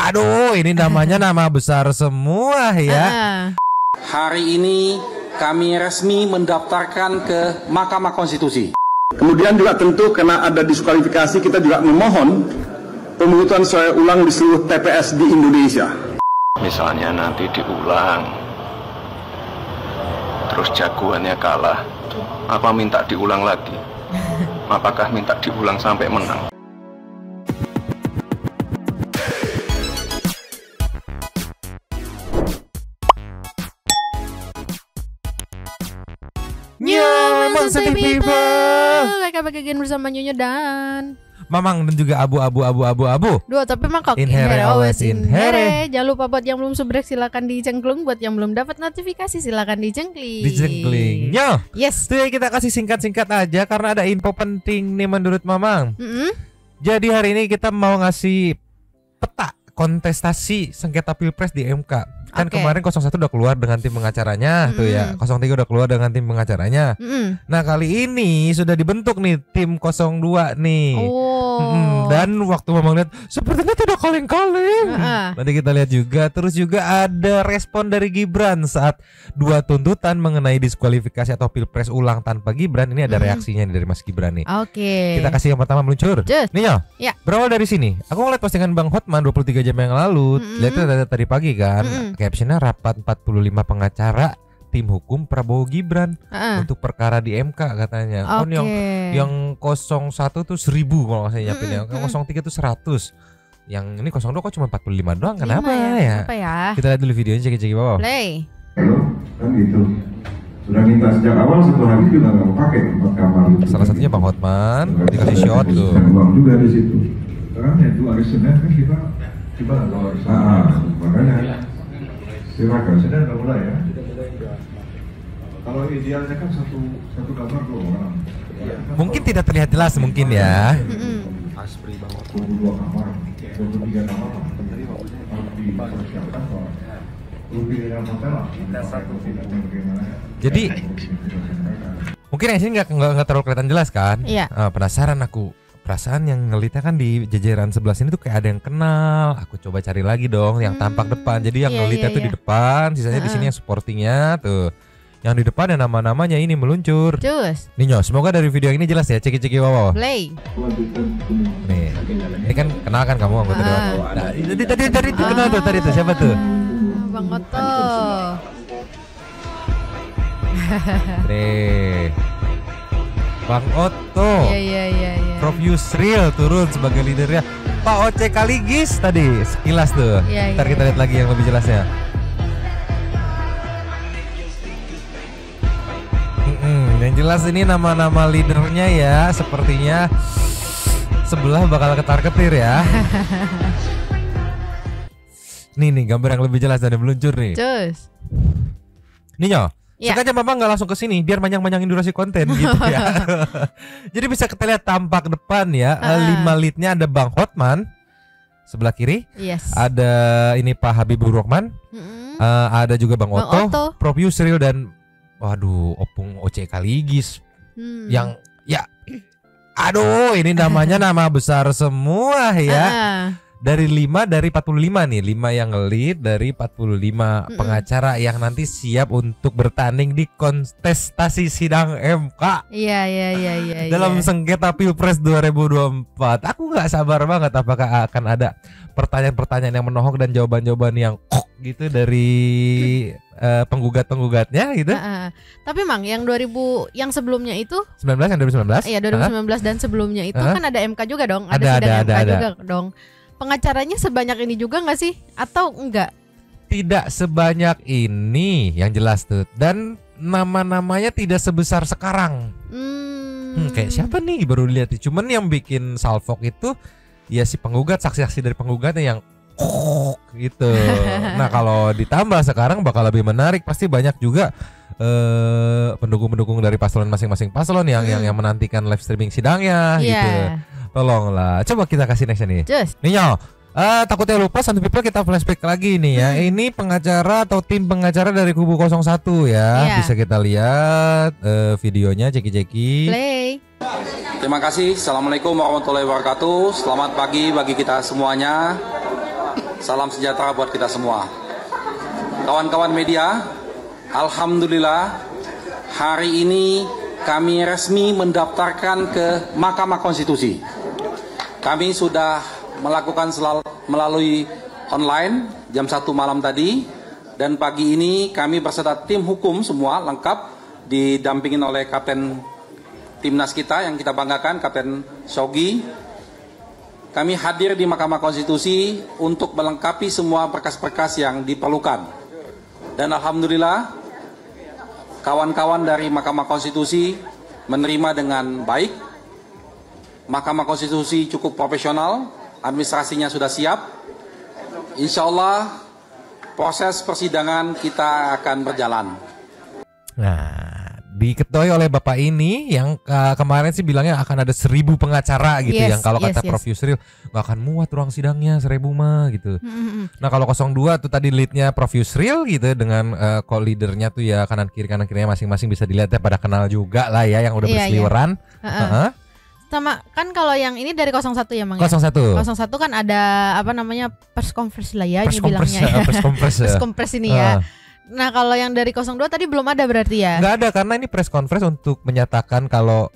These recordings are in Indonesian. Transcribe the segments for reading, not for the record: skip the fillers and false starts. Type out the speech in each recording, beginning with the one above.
Aduh, ini namanya nama besar semua ya. Hari ini kami resmi mendaftarkan ke Mahkamah Konstitusi. Kemudian juga tentu karena ada diskualifikasi, kita juga memohon pemungutan suara ulang di seluruh TPS di Indonesia. Misalnya nanti diulang, terus jagoannya kalah, apa minta diulang lagi? Apakah minta diulang sampai menang? Monster People. Mereka bagian bersama Nyonya dan Mamang dan juga abu. Dua tapi mangkok. Inhere always inhere. Jangan lupa buat yang belum subrek silakan dicengklung. Buat yang belum dapat notifikasi silakan dicengkling. Nyo. Yes. Tuh kita kasih singkat-singkat aja karena ada info penting nih menurut Mamang. Jadi hari ini kita mau ngasih peta kontestasi sengketa Pilpres di MK. Kan kemarin 01 udah keluar dengan tim pengacaranya tuh ya. 03 udah keluar dengan tim pengacaranya. Nah, kali ini sudah dibentuk nih tim 02 nih. Dan waktu Mamang lihat sepertinya tidak kaleng-kaleng. Nanti kita lihat juga. Terus juga ada respon dari Gibran saat dua tuntutan mengenai diskualifikasi atau Pilpres ulang tanpa Gibran. Ini ada reaksinya nih dari Mas Gibran nih. Kita kasih yang pertama meluncur. Nih Nyo. Ya. Berawal dari sini. Aku ngeliat postingan Bang Hotman 23 jam yang lalu. Lihatnya tadi pagi kan. Captionnya rapat 45 pengacara tim hukum Prabowo Gibran untuk perkara di MK katanya. Yang 01 tuh 1000 kalau nggak salah nyiapin. Yang 03 tuh 100. Yang ini 02 kok cuma 45 doang. Kenapa ya? Kita lihat dulu videonya cek-cek bawah. Play. Kan gitu. Sudah minta sejak awal, satu hari juga nggak mau pakai 4 kamar. Salah satunya Bang Hotman dikasih shot tuh. Uang juga di situ. Sekarang ya itu hari Senin kan kita coba kalau makanya silakan Senin udah mulai ya. Kalau idealnya kan satu kamar 2 orang. Mungkin tidak terlihat jelas mungkin ya. Aspri banget. 22 kamar, 23 kamar. Harus dipersiapkan soal lebih dari hotel lah. Jadi mungkin yang sini nggak terlalu kelihatan jelas kan? Iya. Penasaran aku. Perasaan yang ngelitnya kan di jajaran sebelah sini tuh kayak ada yang kenal. Aku coba cari lagi dong yang tampak depan. Jadi yang ngelitnya tuh di depan, sisanya di sini yang supportingnya tuh. Yang di depan yang nama-namanya ini meluncur. Cus. Nih Nyo, semoga dari video ini jelas ya. Ceki-ceki wow. Play. Nih, ini kan kenal kan kamu anggota dewan. Nah, tadi itu kenal tuh tadi tuh siapa tuh? Bang Oto. Nih, Bang Oto. Iya. Prof Yusril turun sebagai leadernya. Pak Oce Kaligis tadi sekilas tuh. Ntar kita lihat lagi yang lebih jelasnya. Yang jelas ini nama-nama leadernya ya. Sepertinya sebelah bakal ketar-ketir ya. Nih gambar yang lebih jelas dan meluncur nih. Cus. Nih Nyo. Sengaja Mama nggak langsung ke sini biar panjang-panjangin durasi konten gitu ya. Jadi bisa kita lihat tampak depan ya. 5 leadnya ada Bang Hotman sebelah kiri. Ada ini Pak Habibur Rahman. Ada juga Bang Oto, Prof Yusril dan waduh Opung Oce Kaligis. Yang ya aduh ini namanya nama besar semua ya. Dari 5 dari 45 nih, 5 yang nge-lead dari 45 pengacara yang nanti siap untuk bertanding di kontestasi sidang MK. Iya. Dalam sengketa Pilpres 2024. Aku nggak sabar banget apakah akan ada pertanyaan-pertanyaan yang menohok dan jawaban-jawaban yang gitu dari penggugat-penggugatnya gitu. Tapi Mang, yang 2000 yang sebelumnya itu 19 yang 2019? Iya, 2019 dan sebelumnya itu kan ada MK juga dong, ada sidang MK juga dong. Pengacaranya sebanyak ini juga nggak sih? Atau enggak? Tidak sebanyak ini yang jelas tuh. Dan nama-namanya tidak sebesar sekarang. Kayak siapa nih baru lihat. Cuman yang bikin salfok itu ya si penggugat, saksi-saksi dari penggugatnya yang gitu. Nah kalau ditambah sekarang bakal lebih menarik. Pasti banyak juga pendukung-pendukung dari paslon masing-masing paslon yang menantikan live streaming sidangnya gitu. Tolonglah, coba kita kasih nextnya nih. Nih Nyo, takutnya lupa Santu People kita flashback lagi nih ya. Ini pengacara atau tim pengacara dari kubu 01 ya. Bisa kita lihat videonya, ceki-ceki. Play. Terima kasih. Assalamualaikum warahmatullahi wabarakatuh. Selamat pagi bagi kita semuanya. salam sejahtera buat kita semua. Kawan-kawan media, alhamdulillah hari ini kami resmi mendaftarkan ke Mahkamah Konstitusi. Kami sudah melakukan melalui online jam 1 malam tadi, dan pagi ini kami berserta tim hukum semua lengkap didampingin oleh Kapten Timnas kita yang kita banggakan, Kapten Shogi. Kami hadir di Mahkamah Konstitusi untuk melengkapi semua berkas-berkas yang diperlukan. Dan alhamdulillah kawan-kawan dari Mahkamah Konstitusi menerima dengan baik. Mahkamah Konstitusi cukup profesional, administrasinya sudah siap. Insya Allah proses persidangan kita akan berjalan. Nah, diketuai oleh Bapak ini yang kemarin sih bilangnya akan ada 1.000 pengacara gitu, yang kalau kata Prof Yusril nggak akan muat ruang sidangnya 1.000 mah gitu. Nah kalau 02 tuh tadi leadnya Prof Yusril gitu dengan co-leadernya tuh ya kanan kirinya masing-masing bisa dilihat ya, pada kenal juga lah ya yang udah berseliweran. Sama kan kalau yang ini dari 01 ya Mang. 01 kan ada apa namanya press conference lah ya, ini bilangnya ya. Press conference ini ya. Nah kalau yang dari 02 tadi belum ada berarti ya? Nggak ada, karena ini press conference untuk menyatakan kalau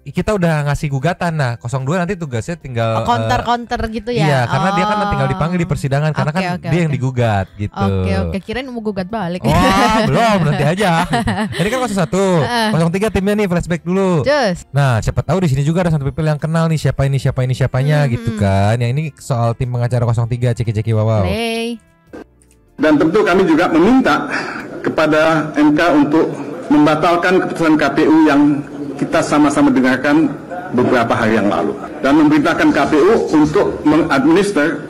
kita udah ngasih gugatan. Nah 02 nanti tugasnya tinggal counter gitu ya? Iya, karena dia kan tinggal dipanggil di persidangan, karena kan dia yang digugat gitu. Oke, kirain mau gugat balik. Belum, nanti aja. Ini kan 01, 03 timnya nih flashback dulu. Nah siapa tahu di sini juga ada satu people yang kenal nih siapanya gitu kan. Yang ini soal tim pengacara 03 ceki wow. Dan tentu kami juga meminta kepada MK untuk membatalkan keputusan KPU yang kita sama-sama dengarkan beberapa hari yang lalu, dan memerintahkan KPU untuk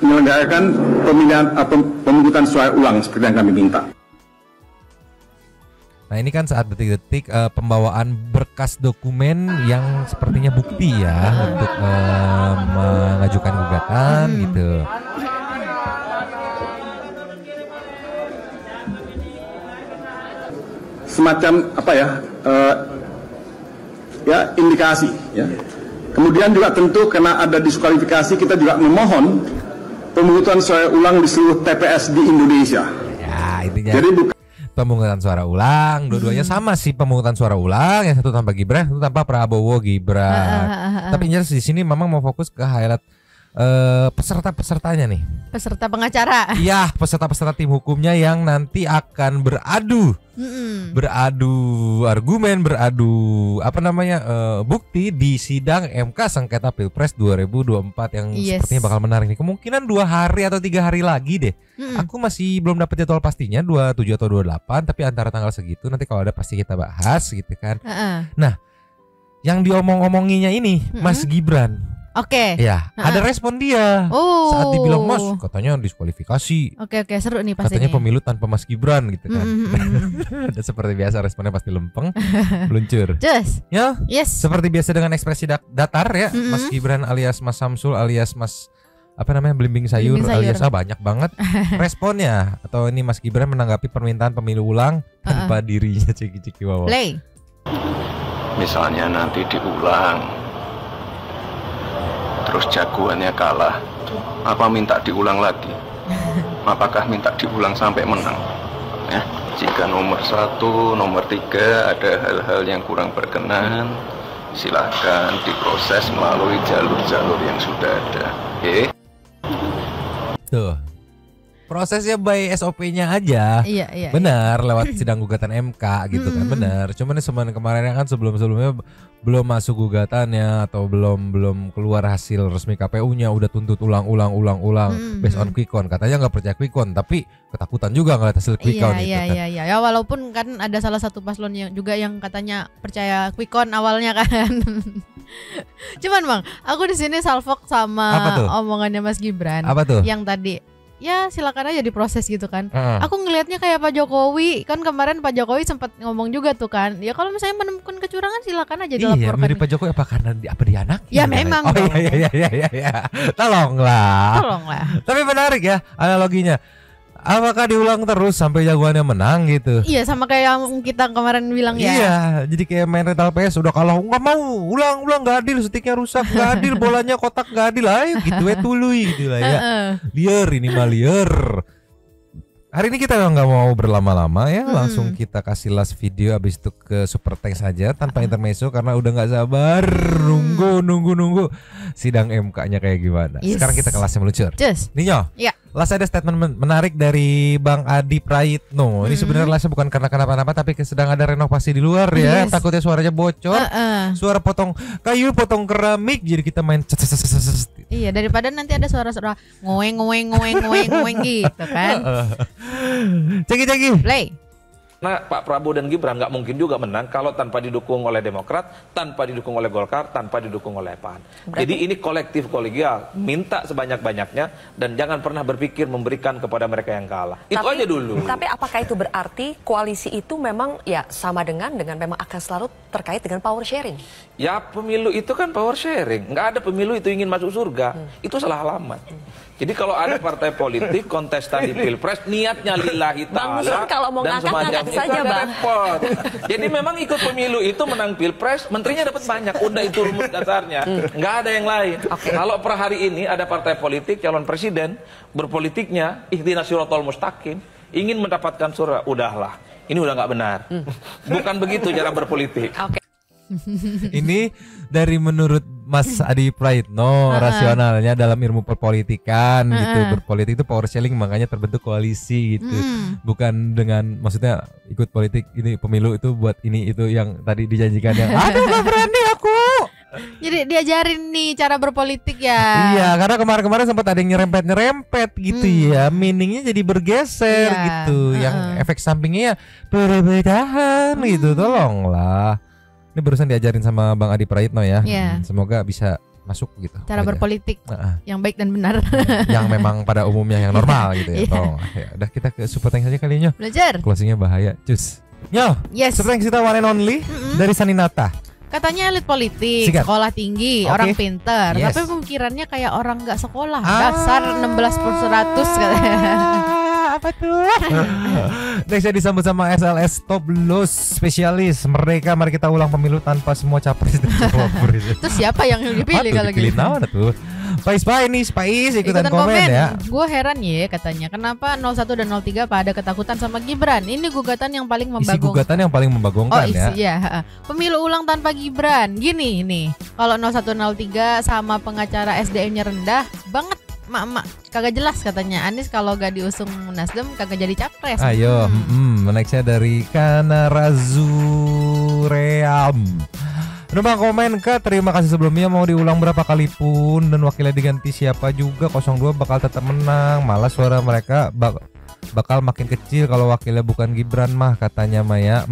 menyelenggarakan pemilihan atau pemungutan suara ulang seperti yang kami minta. Nah ini kan saat detik-detik pembawaan berkas dokumen yang sepertinya bukti ya untuk mengajukan gugatan gitu. Semacam apa ya, indikasi ya. Kemudian juga tentu karena ada diskualifikasi, kita juga memohon pemungutan suara ulang di seluruh TPS di Indonesia. Ya intinya jadi pemungutan suara ulang, dua-duanya sama sih pemungutan suara ulang, yang satu tanpa Gibran, satu tanpa Prabowo Gibran. Tapi jelas di sini memang mau fokus ke highlight peserta-pesertanya nih. Peserta pengacara. Iya, peserta-peserta tim hukumnya yang nanti akan beradu argumen, beradu bukti di sidang MK sengketa Pilpres 2024 yang sepertinya bakal menarik nih. Kemungkinan 2 hari atau 3 hari lagi deh. Aku masih belum dapat jadwal pastinya 27 atau 28, tapi antara tanggal segitu nanti kalau ada pasti kita bahas gitu kan. Nah, yang diomong-omonginya ini Mas Gibran. Oke. Ya, ada respon dia. Saat dibilang Mas, katanya diskualifikasi. Oke, seru nih pasti. Katanya pemilu tanpa Mas Gibran gitu kan. Dan seperti biasa responnya pasti lempeng, meluncur. Ya, seperti biasa dengan ekspresi datar ya. Mas Gibran alias Mas Samsul alias Mas Belimbing sayur alias banyak banget responnya. Atau ini Mas Gibran menanggapi permintaan pemilu ulang tanpa dirinya ciki-ciki wawa. Play. Misalnya nanti diulang, terus jagoannya kalah, apa minta diulang lagi? Apakah minta diulang sampai menang? Ya, jika nomor 1, nomor 3 ada hal-hal yang kurang berkenan, silahkan diproses melalui jalur-jalur yang sudah ada. Oke? Tuh, prosesnya by SOP-nya aja. Iya. Benar, lewat sidang gugatan MK gitu kan. Benar. Cuman kemarin kan sebelumnya belum masuk gugatannya atau belum keluar hasil resmi KPU-nya udah tuntut ulang based on quick count. Katanya nggak percaya quick count, tapi ketakutan juga ngeliat hasil quick count itu kan. Iya. Ya walaupun kan ada salah satu paslon yang katanya percaya quick count awalnya kan. Cuman Bang, aku di sini salfok sama omongannya Mas Gibran. Apa tuh? Yang tadi ya silakan aja diproses gitu kan. Aku ngelihatnya kayak Pak Jokowi kan, kemarin Pak Jokowi sempat ngomong juga tuh kan, ya kalau misalnya menemukan kecurangan silakan aja dilaporkan. Iya, mirip Pak Jokowi apa karena dia anak? Ya memang. Iya. Tolonglah. Tapi menarik ya analoginya. Apakah diulang terus sampai jagoannya menang gitu? Iya, sama kayak yang kita kemarin bilang ya. Iya, jadi kayak main rental PS udah kalah, nggak mau, ulang nggak adil, sticknya rusak nggak adil, bolanya kotak nggak adil, ayo gitu tului gitu lah ya. Liar ini mah liar. Hari ini kita nggak mau berlama-lama ya, langsung kita kasih last video, abis itu ke super thanks saja tanpa intermezzo karena udah nggak sabar nunggu sidang MK-nya kayak gimana. Sekarang kita kelasnya meluncur. Ninyo, last ada statement menarik dari Bang Adi Prayitno. Ini sebenarnya lastnya bukan karena kenapa-napa, tapi sedang ada renovasi di luar ya. Takutnya suaranya bocor, suara potong kayu, potong keramik, jadi kita main Iya, daripada nanti ada suara-suara ngoeng gitu kan. Ceki play. Nah, Pak Prabowo dan Gibran nggak mungkin juga menang kalau tanpa didukung oleh Demokrat, tanpa didukung oleh Golkar, tanpa didukung oleh PAN. Jadi ini kolektif kolegial, minta sebanyak-banyaknya dan jangan pernah berpikir memberikan kepada mereka yang kalah. Itu aja dulu. Tapi apakah itu berarti koalisi itu memang ya sama dengan memang akan selalu terkait dengan power sharing? Ya pemilu itu kan power sharing, nggak ada pemilu itu ingin masuk surga, itu salah alamat. Jadi kalau ada partai politik kontestan di Pilpres niatnya lillahi ta'ala dan semacam itu saja, Bang. Repot. Jadi memang ikut pemilu itu menang Pilpres, menterinya dapat banyak, udah itu rumus dasarnya, nggak ada yang lain. Kalau per hari ini ada partai politik calon presiden berpolitiknya ihdinas siratal mustaqim, ingin mendapatkan surga, udahlah, ini udah nggak benar. Bukan begitu cara berpolitik. Ini dari menurut Mas Adi Prayitno, rasionalnya dalam ilmu perpolitikan gitu. Berpolitik itu power sharing, makanya terbentuk koalisi gitu. Bukan dengan maksudnya ikut politik ini pemilu itu buat ini itu yang tadi dijanjikan yang aduh gak berani aku. Jadi diajarin nih cara berpolitik ya. Iya, karena kemarin-kemarin sempat ada yang nyerempet gitu ya. Meaningnya jadi bergeser gitu. Yang efek sampingnya ya perbedaan gitu. Tolonglah. Ini barusan diajarin sama Bang Adi Prayitno ya. Semoga bisa masuk gitu. Cara berpolitik yang baik dan benar. Yang memang pada umumnya yang normal gitu ya. Tolong. Ya, udah kita ke super thanks aja kali ini. Belajar. Closingnya bahaya. Cus. Nyo. Super thanks kita one and only dari Saninata. Katanya elit politik, sekolah tinggi, orang pinter, tapi pemikirannya kayak orang nggak sekolah. Dasar 16/100 katanya. Apa tuh? Next disambut sama SLS Top Loss Spesialis. Mereka mari kita ulang pemilu tanpa semua capres dan cawapres. Terus siapa yang dipilih kalau gitu? Dipilih naon tuh? Spais ikutan komen ya. Gue heran ya katanya kenapa 01 dan 03 pada ketakutan sama Gibran. Ini gugatan yang paling membagongkan. Isi gugatan yang paling membagongkan ya. Pemilu ulang tanpa Gibran. Gini nih. Kalau 01 03 sama pengacara SDM-nya rendah banget. Mak kagak jelas katanya. Anies kalau gak diusung Nasdem kagak jadi capres. Ayo, nextnya dari Kanarazuream. Numpang komen ke terima kasih sebelumnya, mau diulang berapa kali pun dan wakilnya diganti siapa juga 02 bakal tetap menang. Malah suara mereka bakal makin kecil kalau wakilnya bukan Gibran mah katanya Maya.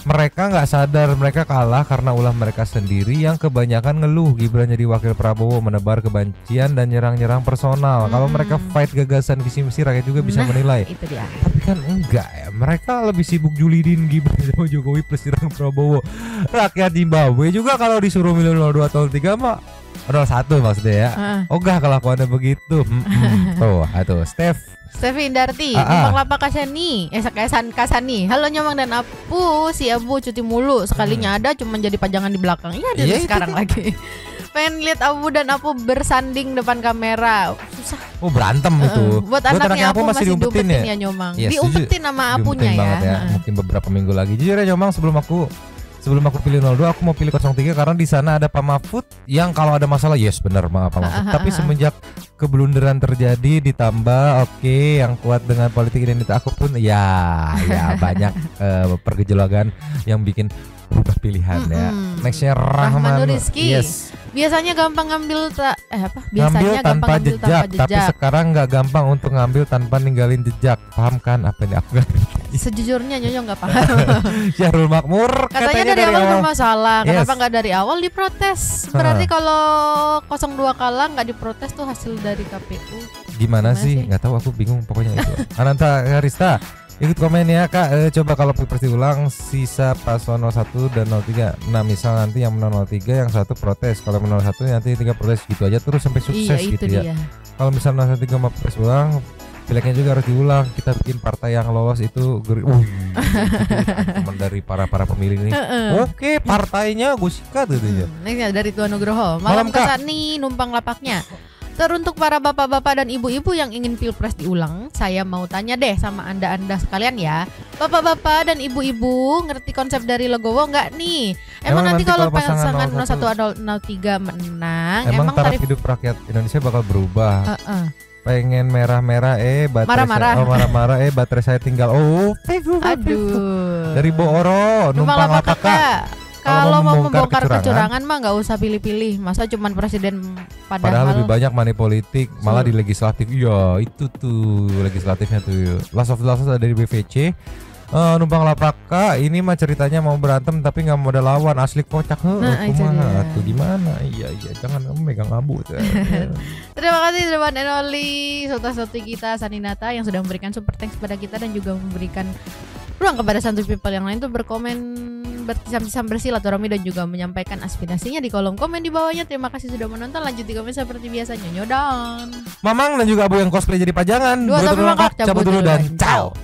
Mereka nggak sadar mereka kalah karena ulah mereka sendiri yang kebanyakan ngeluh Gibran jadi wakil Prabowo, menebar kebencian dan nyerang-nyerang personal. Kalau mereka fight gagasan visi misi, rakyat juga bisa menilai. Itu dia. Tapi kan enggak ya, mereka lebih sibuk julidin Gibran sama Jokowi plus nyerang Prabowo. Rakyat Zimbabwe juga kalau disuruh milih 02 atau 03 mah 01 maksudnya ya. Ogah kelakuannya begitu. Tuh Stevi Indarti, Numpang Lapak Kasani, Kasani. Halo Nyomang dan Apu, si Abu cuti mulu, sekalinya ada cuma jadi pajangan di belakang. Iya sekarang lagi. Pengen lihat Abu dan Apu bersanding depan kamera, susah. Oh berantem itu. Buat anaknya Apu masih diumpetin ya Nyomang. Diumpetin sama Apunya ya. Mungkin beberapa minggu lagi. Jujur ya Nyomang, sebelum aku pilih 02 aku mau pilih 03 karena di sana ada Pak Mahfud yang kalau ada masalah benar Pak Mahfud. Tapi semenjak keblunderan terjadi ditambah yang kuat dengan politik identitas aku pun ya banyak pergejolakan yang bikin berubah pilihan ya. Nextnya Rahman Rizky. Biasanya gampang ngambil tanpa jejak, tapi sekarang nggak gampang untuk ngambil tanpa ninggalin jejak. Paham kan apa ini aku? Sejujurnya Nyonya nggak paham. Syahrul Makmur katanya dari awal bermasalah. Kenapa nggak dari awal diprotes? Berarti kalau 02 kalah nggak diprotes tuh hasil dari KPU. Gimana sih? Nggak tahu, aku bingung pokoknya itu. Ananta Harista ikut komen ya Kak. Coba kalau pilpres diulang sisa paslon 01 dan 03. Nah misal nanti yang menang 03 yang satu protes, kalau menang 01 nanti 3 protes gitu aja terus sampai sukses gitu ya. Kalau misalnya 03 mau pilpres ulang Pileknya juga harus diulang. Kita bikin partai yang lolos itu teman dari para pemilih ini. Oke, partainya gue sikat gitu ya. Nextnya dari Tuan Nugroho. Malam Kasani numpang lapaknya. Teruntuk para bapak-bapak dan ibu-ibu yang ingin pilpres diulang, saya mau tanya deh sama anda sekalian ya. Bapak-bapak dan ibu-ibu ngerti konsep dari Legowo nggak nih? Emang nanti kalau pasangan 01 atau 03 menang, emang taraf hidup rakyat Indonesia bakal berubah. Pengen merah-merah baterai marah-marah baterai saya tinggal. Aduh. Dari Booro numpang lapaka. Kalau mau membongkar kecurangan mah nggak usah pilih-pilih. Masa cuman presiden padahal lebih banyak money politik malah di legislatif. Iya, itu tuh legislatifnya tuh. Last of dari BVC. Numpang lapaka ini mah ceritanya mau berantem tapi nggak modal lawan, asli kocak. Kumaha tuh gimana? Iya jangan kamu megang abu. Terima kasih Teman Enoli, sota-soti kita Saninata yang sudah memberikan super thanks kepada kita dan juga memberikan ruang kepada santuy people yang lain tuh berkomen, bertisam-tisam, bersilaturahmi dan juga menyampaikan aspirasinya di kolom komen di bawahnya. Terima kasih sudah menonton. Lanjut di komen seperti biasa. Nyonyodan Mamang dan juga Abu yang cosplay jadi pajangan. Dua tapi mangkok cabut dulu dan ciao.